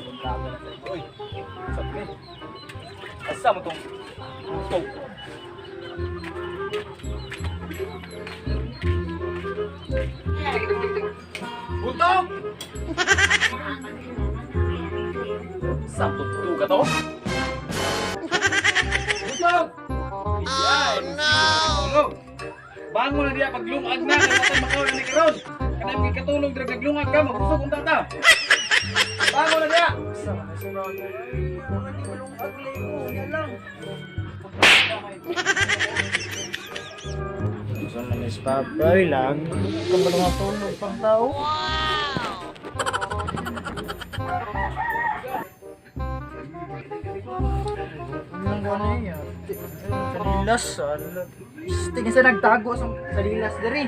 buntago na sa ito. Uy, sabi. Asa mo itong butog? Butog! Saan butog ka to? Butog! Oh no! Bangon na diya paglungag na kaya makaw na ni karon. Kana may katulog dira naglungag ka magusog unta ta. Bangon na diya. So na Miss Papay lang. Kung ba nga tulog pang tao? Anong gano'n yan? Salilas. Tingin sa nagtago sa salilas dari.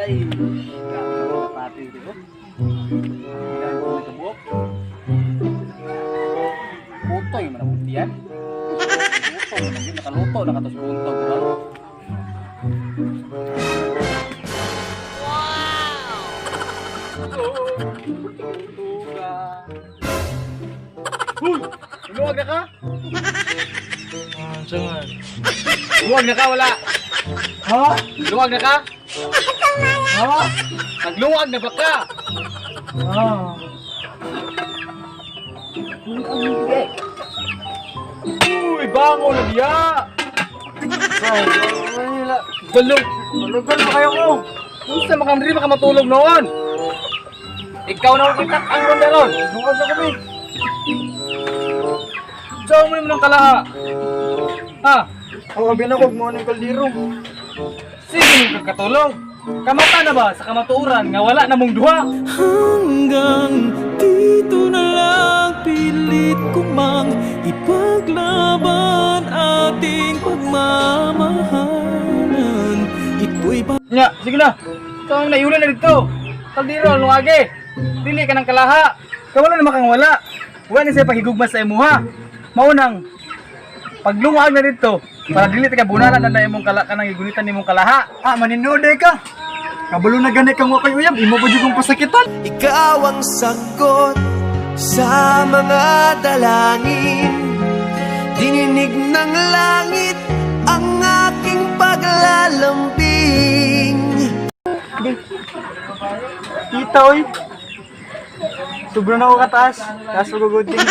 Ay, pati dito. Gago ito buok. Putoy man ang diyan. Putoy man din nakaluto nakatos buntog ba. Huy! Luwag na ka? Sangan. Luwag na ka wala. Ha? Luwag na ka? Ha? Nagluwag na ba ka? Ah. Uy, bango na diya! Balog! Malugan pa kayo ko. Kung sa mga hindi makamatulog noon! Ikaw na kita ang ronda ron! Lungag na kami. Diyaw mo naman ng kalaha! Ha? Ang binakog mo ng kaldero. Sige mong kakatulog! Kamata na ba sa kamatuuran nga wala na mong duha? Hanggang dito na lang pilit ko mang ipaglaban ating pagmamahalan. Ito'y Nya, sige na! Ikaw ang naiulan na dito! Kaldero, lungage! Dili ka ng kalaha! Kawala naman kang wala! Wala na siya paghigugmas sa imuha! Maunang paglungag na dito para dili ka bunalan na imong kala kanang igunitan nimong kalaha. Ah, maninode ka. Kabalo na gani kang wakay uyab, imo pa jud kong pasakitan. ikaw ang sagot sa mga dalangin. Dininig ng langit ang aking paglalambing. Kita oy. Sobra na ako kataas. Kaso gugutin.